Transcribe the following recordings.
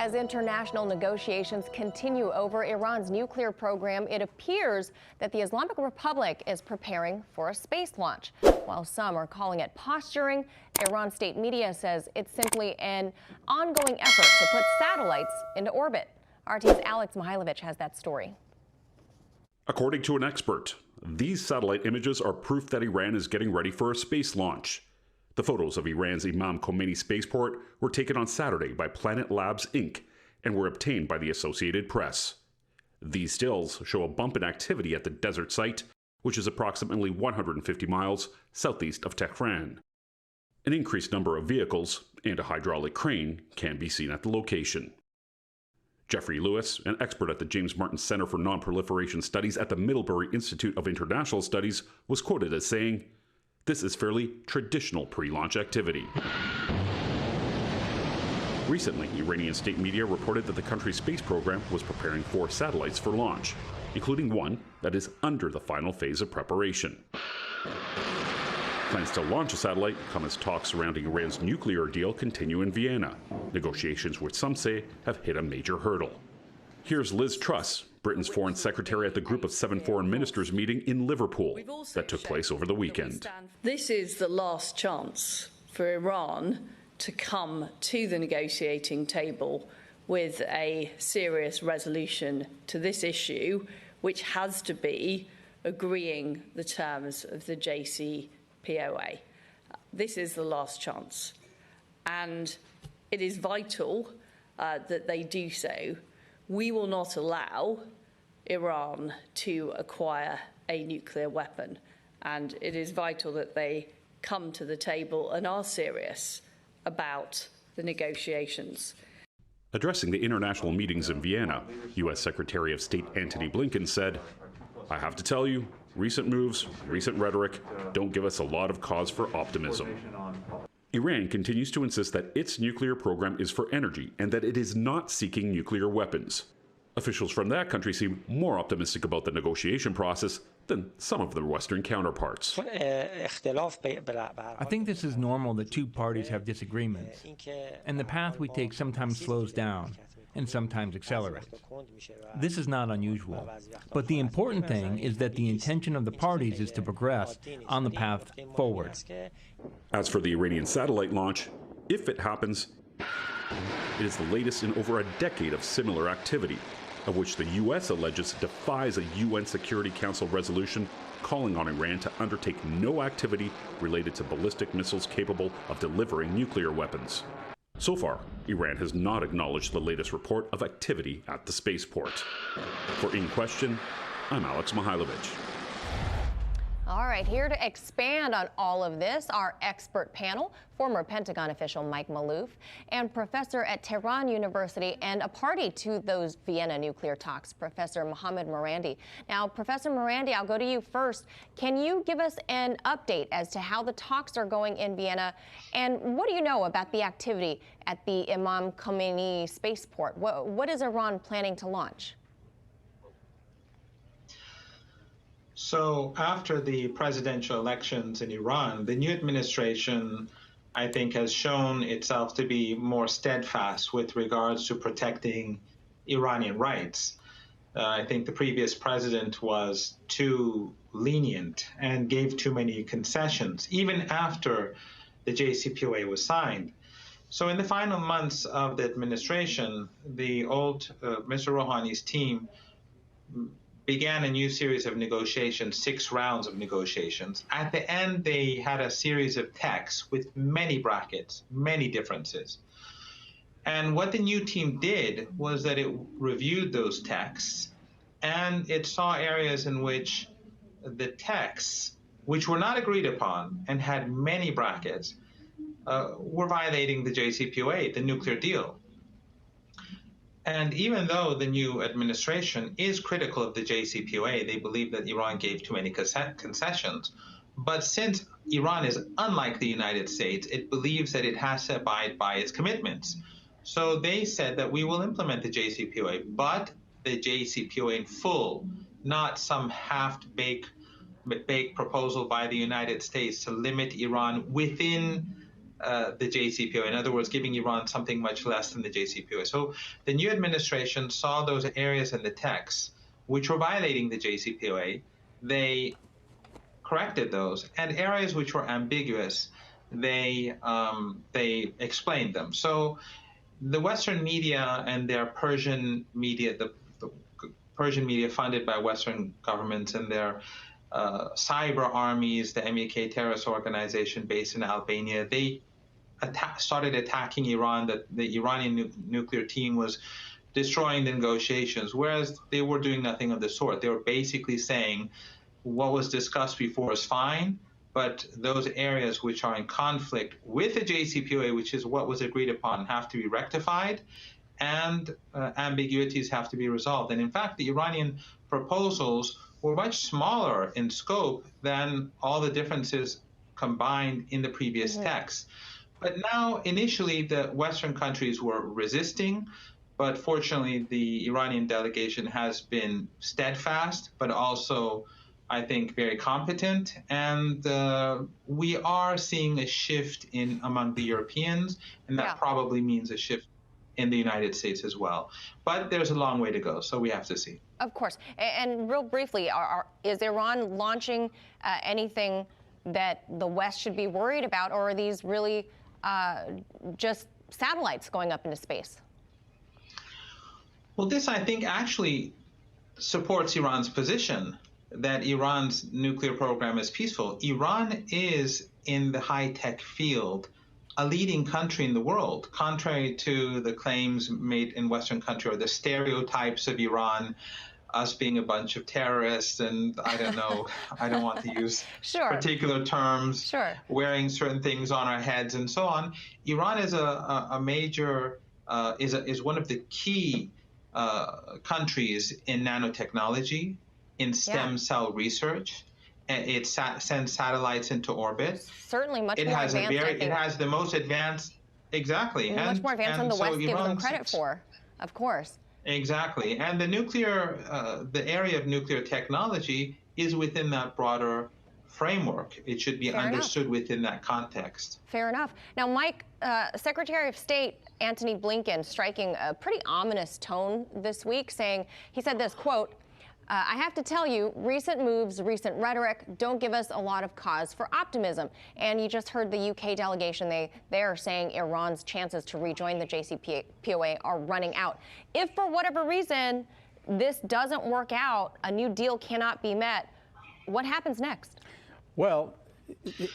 As international negotiations continue over Iran's nuclear program, it appears that the Islamic Republic is preparing for a space launch. While some are calling it posturing, Iran state media says it's simply an ongoing effort to put satellites into orbit. RT's Alex Mihailovich has that story. According to an expert, these satellite images are proof that Iran is getting ready for a space launch. The photos of Iran's Imam Khomeini spaceport were taken on Saturday by Planet Labs Inc. and were obtained by the Associated Press. These stills show a bump in activity at the desert site, which is approximately 150 miles southeast of Tehran. An increased number of vehicles and a hydraulic crane can be seen at the location. Jeffrey Lewis, an expert at the James Martin Center for Non-Proliferation Studies at the Middlebury Institute of International Studies, was quoted as saying, "This is fairly traditional pre-launch activity." Recently, Iranian state media reported that the country's space program was preparing 4 satellites for launch, including one that is under the final phase of preparation. Plans to launch a satellite come as talks surrounding Iran's nuclear deal continue in Vienna, negotiations which some say have hit a major hurdle. Here's Liz Truss, Britain's foreign secretary at the Group of 7 foreign ministers meeting in Liverpool that took place over the weekend. This is the last chance for Iran to come to the negotiating table with a serious resolution to this issue, which has to be agreeing the terms of the JCPOA. This is the last chance, and it is vital that they do so. We will not allow Iran to acquire a nuclear weapon, and it is vital that they come to the table and are serious about the negotiations. Addressing the international meetings in Vienna, U.S. Secretary of State Antony Blinken said, "I have to tell you, recent moves, recent rhetoric don't give us a lot of cause for optimism." Iran continues to insist that its nuclear program is for energy and that it is not seeking nuclear weapons. Officials from that country seem more optimistic about the negotiation process than some of their Western counterparts. I think this is normal that two parties have disagreements, and the path we take sometimes slows down and sometimes accelerates. This is not unusual, but the important thing is that the intention of the parties is to progress on the path forward. As for the Iranian satellite launch, if it happens, it is the latest in over a decade of similar activity, of which the U.S. alleges defies a UN Security Council resolution calling on Iran to undertake no activity related to ballistic missiles capable of delivering nuclear weapons. So far, Iran has not acknowledged the latest report of activity at the spaceport. For In Question, I'm Alex Mihailovich. All right, here to expand on all of this, our expert panel, former Pentagon official Mike Maloof, and professor at Tehran University and a party to those Vienna nuclear talks, Professor Mohammad Morandi. Now, Professor Morandi, I'll go to you first. Can you give us an update as to how the talks are going in Vienna, and what do you know about the activity at the Imam Khomeini spaceport? What is Iran planning to launch? So after the presidential elections in Iran, the new administration, I think, has shown itself to be more steadfast with regards to protecting Iranian rights. I think the previous president was too lenient and gave too many concessions, even after the JCPOA was signed. So in the final months of the administration, the old Mr. Rouhani's team began a new series of negotiations, 6 rounds of negotiations. At the end, they had a series of texts with many brackets, many differences. And what the new team did was that it reviewed those texts, and it saw areas in which the texts, which were not agreed upon and had many brackets, were violating the JCPOA, the nuclear deal. And even though the new administration is critical of the JCPOA, they believe that Iran gave too many concessions. But since Iran is unlike the United States, it believes that it has to abide by its commitments. So they said that we will implement the JCPOA, but the JCPOA in full, not some half-baked proposal by the United States to limit Iran within the JCPOA. In other words, giving Iran something much less than the JCPOA. So the new administration saw those areas in the text which were violating the JCPOA. They corrected those, and areas which were ambiguous, they explained them. So the Western media and their Persian media, the Persian media funded by Western governments and their cyber armies, the MEK terrorist organization based in Albania, they started attacking Iran, that the Iranian nuclear team was destroying the negotiations, whereas they were doing nothing of the sort. They were basically saying what was discussed before is fine, but those areas which are in conflict with the JCPOA, which is what was agreed upon, have to be rectified, and ambiguities have to be resolved. And in fact, the Iranian proposals were much smaller in scope than all the differences combined in the previous text. But now, initially, the Western countries were resisting, but fortunately, the Iranian delegation has been steadfast, but also, I think, very competent. And we are seeing a shift among the Europeans, and that probably means a shift in the United States as well. But there's a long way to go, so we have to see. Of course. And real briefly, is Iran launching anything that the West should be worried about, or are these really just satellites going up into space? Well, this, I think, actually supports Iran's position that Iran's nuclear program is peaceful. Iran is, in the high-tech field, a leading country in the world, contrary to the claims made in Western countries or the stereotypes of Iran, us being a bunch of terrorists, and I don't know, I don't want to use particular terms, wearing certain things on our heads and so on. Iran is a major, is one of the key countries in nanotechnology, in stem cell research. It sends satellites into orbit. Certainly much more advanced. It has the most advanced, exactly. Much more advanced than the West gives them credit for, of course. Exactly. And the nuclear, the area of nuclear technology is within that broader framework. It should be understood within that context. Fair enough. Now, Mike, Secretary of State Antony Blinken striking a pretty ominous tone this week, saying, he said this, quote, I have to tell you, recent moves, recent rhetoric don't give us a lot of cause for optimism. And you just heard the UK delegation, they are saying Iran's chances to rejoin the JCPOA are running out. If for whatever reason this doesn't work out, a new deal cannot be met, what happens next? Well,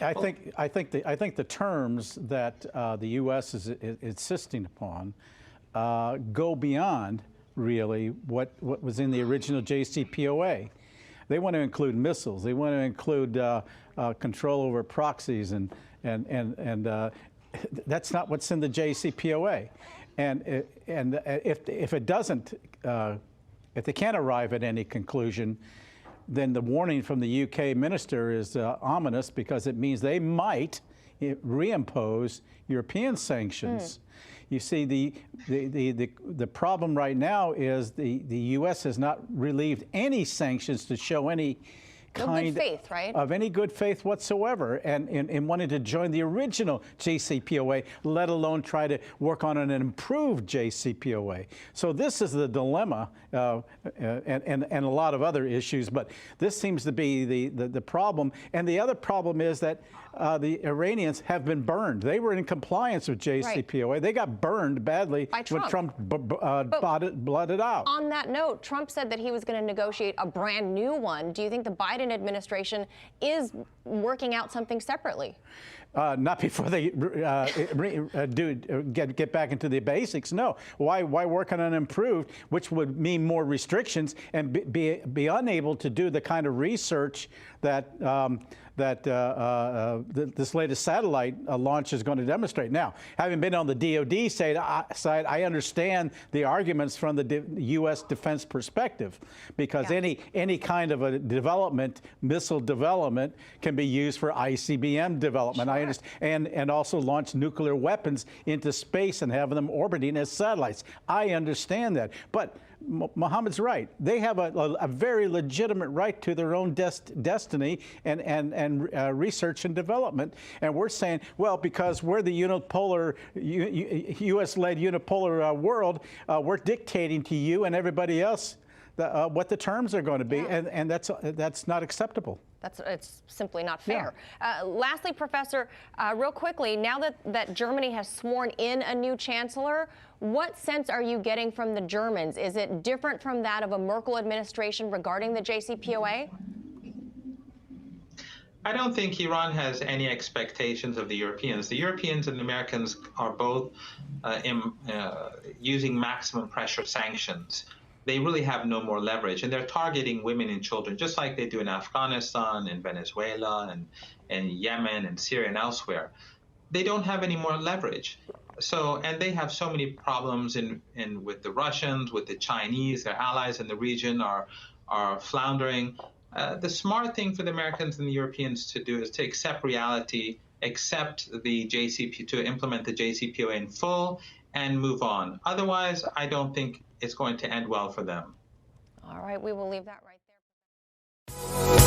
I think the terms that the U.S. is insisting upon go beyond really what was in the original JCPOA. They want to include missiles. They want to include control over proxies, and that's not what's in the JCPOA. And if it doesn't, if they can't arrive at any conclusion, then the warning from the UK minister is ominous, because it means they might reimpose European sanctions. You see, the problem right now is the U.S. has not relieved any sanctions to show any kind of any good faith whatsoever, and wanted to join the original JCPOA, let alone try to work on an improved JCPOA. So this is the dilemma, and a lot of other issues, but this seems to be the problem. And the other problem is that the Iranians have been burned. They were in compliance with JCPOA. They got burned badly when Trump blotted out. On that note, Trump said that he was going to negotiate a brand new one. Do you think the Biden administration is working out something separately? Not before they get back into the basics. No. Why work on an improved, which would mean more restrictions, and be unable to do the kind of research that this latest satellite launch is going to demonstrate. Now, having been on the DoD side, I understand the arguments from the U.S. defense perspective, because any kind of a development, missile development, can be used for ICBM development. I understand, and also launch nuclear weapons into space and have them orbiting as satellites. I understand that, but Mohammed's right. They have a very legitimate right to their own destiny and research and development. And we're saying, well, because we're the unipolar, U.S.-led unipolar world, we're dictating to you and everybody else what the terms are going to be, and that's not acceptable. It's simply not fair. Yeah. Lastly, Professor, real quickly, now that Germany has sworn in a new chancellor, what sense are you getting from the Germans? Is it different from that of a Merkel administration regarding the JCPOA? I don't think Iran has any expectations of the Europeans. The Europeans and the Americans are both using maximum pressure sanctions. They really have no more leverage, and they're targeting women and children, just like they do in Afghanistan, in Venezuela, and Yemen, and Syria, and elsewhere. They don't have any more leverage. So, and they have so many problems with the Russians, with the Chinese. Their allies in the region are floundering. The smart thing for the Americans and the Europeans to do is to accept reality, accept the to implement the JCPOA in full, and move on. Otherwise, I don't think it's going to end well for them. All right, we will leave that right there.